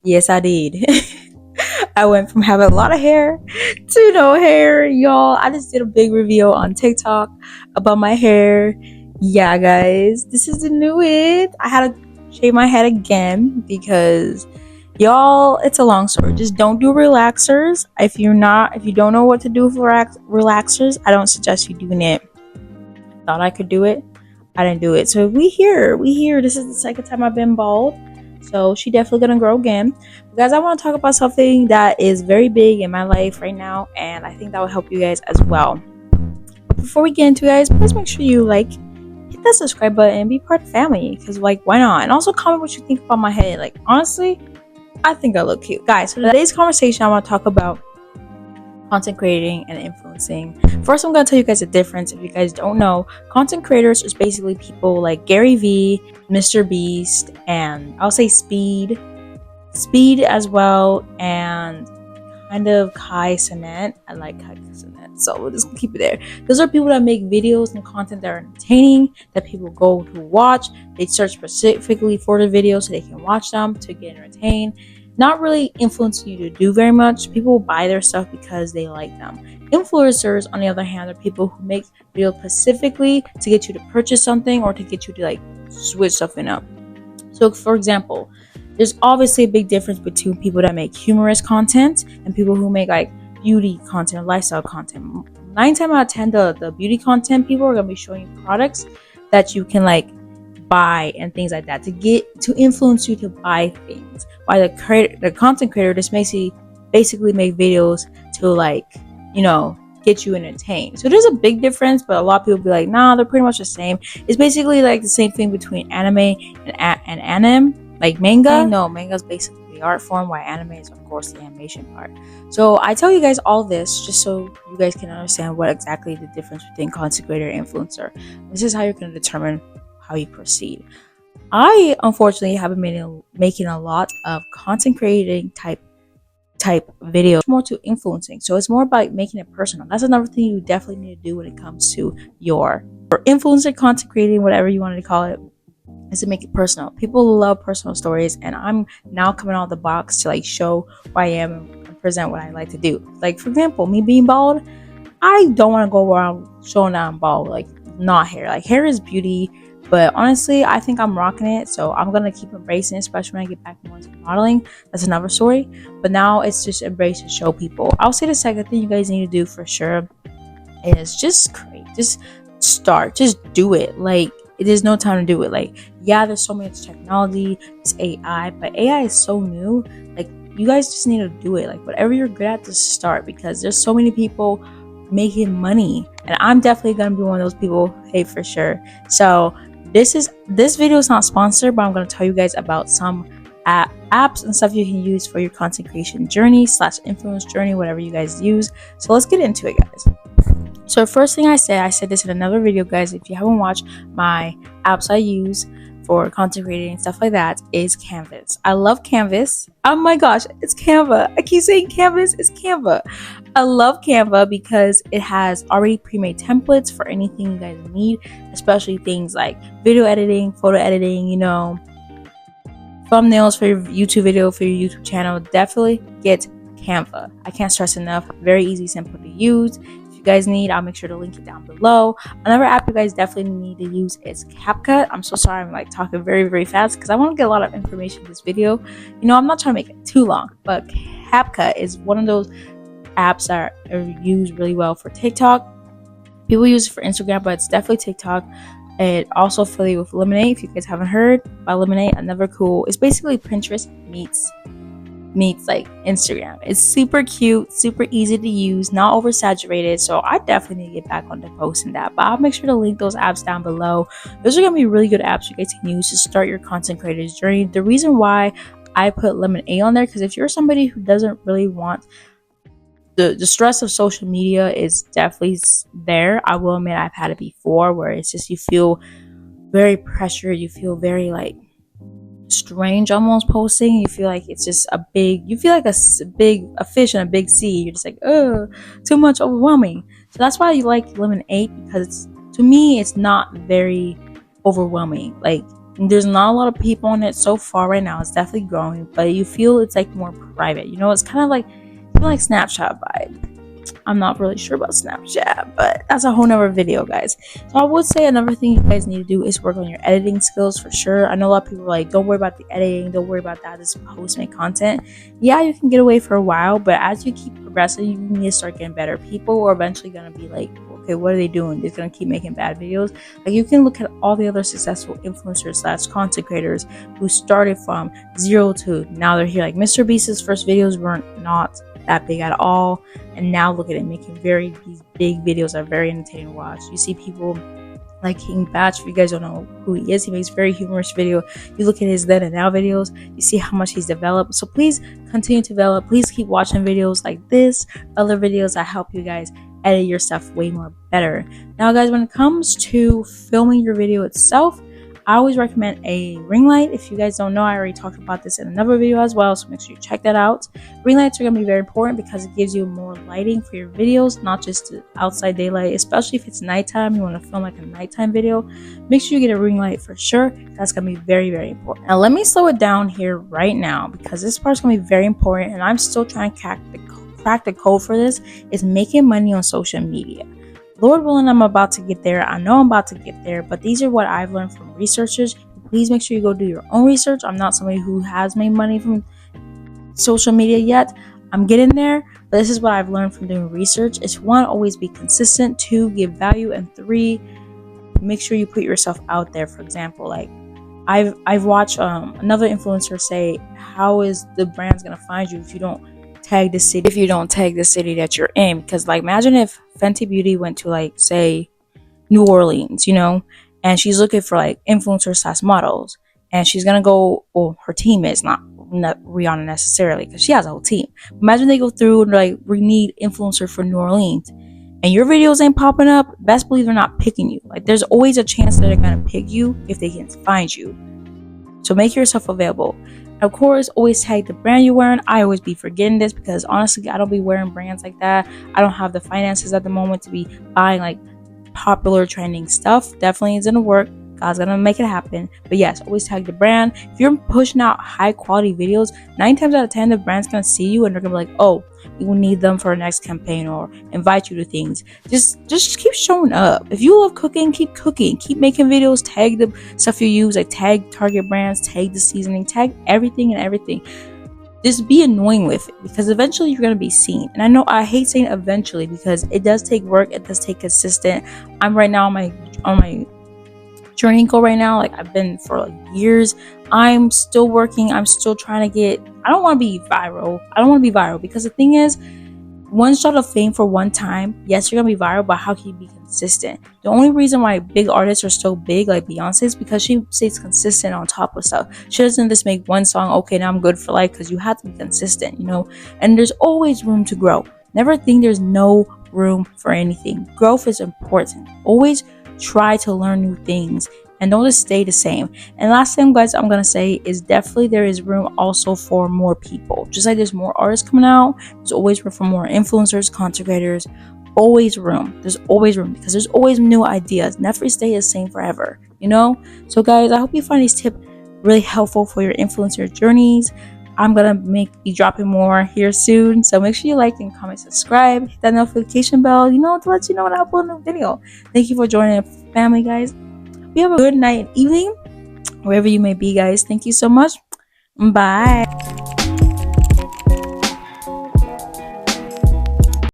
Yes, I did. I went from having a lot of hair to no hair, y'all. I just did a big reveal on TikTok about my hair. Yeah, guys, this is the new it. I had to shave my head again because y'all, it's a long story. Just don't do relaxers. If you don't know what to do for relaxers, I don't suggest you doing it. Thought I could do it. I didn't do it. So we here. This is the second time I've been bald. So she definitely gonna grow again. But guys, I want to talk about something that is very big in my life right now, and I think that will help you guys as well. But before we get into it, guys, please make sure you hit that subscribe button and be part of the family. Because why not? And also comment what you think about my head. Honestly, I think I look cute. Guys, for today's conversation, I want to talk about content creating and influencing. First, I'm going to tell you guys the difference. If you guys don't know, content creators is basically people like Gary Vee, Mr. Beast, and I'll say Speed as well, and kind of Kai Cenat. I like Kai Cenat, so we'll just keep it there. Those are people that make videos and content that are entertaining, that people go to watch. They search specifically for the videos so they can watch them to get entertained. Not really influencing you to do very much. People buy their stuff because they like them. Influencers, on the other hand, are people who make videos specifically to get you to purchase something or to get you to switch something up. So, for example, there's obviously a big difference between people that make humorous content and people who make beauty content, lifestyle content. 9 times out of 10, the beauty content people are gonna be showing you products that you can buy and things like that to influence you to buy things. While the content creator just basically make videos to get you entertained. So there's a big difference, but a lot of people be like, nah, they're pretty much the same. It's basically the same thing between anime and anime, like manga. No, manga is basically the art form, while anime is of course the animation part. So I tell you guys all this just so you guys can understand what exactly the difference between content creator and influencer. This is how you're going to determine how you proceed. I unfortunately have been making a lot of content creating type videos, more to influencing. So it's more about making it personal. That's another thing you definitely need to do when it comes to your influencer content creating, whatever you wanted to call it, is to make it personal. People love personal stories, and I'm now coming out of the box to show who I am and present what I like to do. For example, me being bald, I don't want to go around showing that I'm bald. Not hair. Hair is beauty. But honestly, I think I'm rocking it, so I'm gonna keep embracing it, especially when I get back more into modeling. That's another story. But now it's just embrace and show people. I'll say the second thing you guys need to do for sure is just create. Just start. Just do it. There's no time to do it. Yeah, there's so much technology, it's AI, but AI is so new. You guys just need to do it. Whatever you're good at, just start, because there's so many people making money, and I'm definitely gonna be one of those people. Hey, for sure. So this video is not sponsored, but I'm going to tell you guys about some apps and stuff you can use for your content creation journey / influence journey, whatever you guys use. So let's get into it, guys. So first thing I said this in another video, guys. If you haven't watched my apps I use for content creating and stuff like that, is Canvas. I love Canvas. Oh my gosh, it's Canva. I keep saying Canvas, it's Canva. I love Canva because it has already pre-made templates for anything you guys need, especially things like video editing, photo editing, thumbnails for your YouTube video, for your YouTube channel. Definitely get Canva. I can't stress enough. Very easy, simple to use. Guys need, I'll make sure to link it down below. Another app you guys definitely need to use is CapCut. I'm so sorry I'm talking very, very fast because I want to get a lot of information in this video. I'm not trying to make it too long, but CapCut is one of those apps that are used really well for TikTok. People use it for Instagram, but it's definitely TikTok. It also affiliated with Lemonade. If you guys haven't heard about Lemonade, another cool, it's basically Pinterest meets Instagram. It's super cute, super easy to use, not oversaturated. So I definitely need to get back onto posting that, but I'll make sure to link those apps down below. Those are gonna be really good apps you guys can use to start your content creators journey. The reason why I put Lemonade on there, because if you're somebody who doesn't really want the stress of social media, is definitely there. I will admit I've had it before, where it's just you feel very pressured, you feel very strange almost posting. You feel it's just you feel like a fish in a big sea. You're just oh, too much, overwhelming. So that's why you like Lemonade, because to me it's not very overwhelming. There's not a lot of people on it so far right now. It's definitely growing, but you feel it's like more private. It's kind of like Snapchat vibe. I'm not really sure about Snapchat, but that's a whole nother video, guys. So I would say another thing you guys need to do is work on your editing skills for sure. I know a lot of people are like, don't worry about the editing, don't worry about that, just post, make content. Yeah, you can get away for a while, but as you keep progressing, you need to start getting better. People are eventually gonna be like, okay, what are they doing? They're gonna keep making bad videos. Like, you can look at all the other successful influencers / content creators who started from zero to now they're here. Like Mr. Beast's first videos weren't not that big at all, and now look at it, making these big videos that are very entertaining to watch. You see people like King Batch. If you guys don't know who he is, he makes very humorous video. You look at his then and now videos, you see how much he's developed. So please continue to develop. Please keep watching videos like this, other videos that help you guys edit your stuff way more better. Now guys, when it comes to filming your video itself, I always recommend a ring light. If you guys don't know, I already talked about this in another video as well, so make sure you check that out. Ring lights are going to be very important because it gives you more lighting for your videos, not just outside daylight, especially if it's nighttime. You want to film like a nighttime video, make sure you get a ring light for sure. That's going to be very, very important. Now let me slow it down here right now because this part's going to be very important, and I'm still trying to crack the code for this, is making money on social media. Lord willing, I'm about to get there. I know I'm about to get there, but these are what I've learned from researchers. Please make sure you go do your own research. I'm not somebody who has made money from social media yet. I'm getting there, but this is what I've learned from doing research. It's 1, always be consistent, 2, give value, and 3, make sure you put yourself out there. For example, like I've watched another influencer say, how is the brand's gonna find you if you don't tag the city that you're in? Because like, imagine if Fenty Beauty went to like, say, New Orleans, and she's looking for like influencers / models, and she's gonna go, well, her team is not Rihanna necessarily because she has a whole team. Imagine they go through and like, we need influencer for New Orleans, and your videos ain't popping up. Best believe they're not picking you. Like, there's always a chance that they're gonna pick you if they can find you. So make yourself available. Of course, always tag the brand you're wearing. I always be forgetting this because honestly, I don't be wearing brands like that. I don't have the finances at the moment to be buying like popular trending stuff. Definitely is gonna work. God's gonna make it happen. But yes, always tag the brand. If you're pushing out high quality videos, 9 times out of 10 the brand's gonna see you and they're gonna be like, oh, we will need them for our next campaign, or invite you to things. Just keep showing up. If you love cooking, keep making videos, tag the stuff you use, like tag Target brands, tag the seasoning, tag everything and everything. Just be annoying with it because eventually you're going to be seen. And I know I hate saying eventually because it does take work, it does take consistent. I'm right now on my journey goal right now. Like, I've been for like years. I'm still working. I'm still trying to get, I don't want to be viral because the thing is, one shot of fame for one time, yes, you're gonna be viral, but how can you be consistent? The only reason why big artists are so big, like Beyonce, is because she stays consistent on top of stuff. She doesn't just make one song, okay, now I'm good for life, because you have to be consistent, and there's always room to grow. Never think there's no room for anything. Growth is important. Always try to learn new things and don't just stay the same. And last thing, guys, I'm gonna say is definitely there is room also for more people. Just like there's more artists coming out, there's always room for more influencers, content creators. Always room. There's always room because there's always new ideas. Never stay the same forever. So guys, I hope you find these tips really helpful for your influencer journeys. I'm gonna be dropping more here soon, so make sure you like and comment, subscribe, hit that notification bell, to let you know when I upload a new video. Thank you for joining the family, guys. We have a good night and evening wherever you may be, guys. Thank you so much. Bye.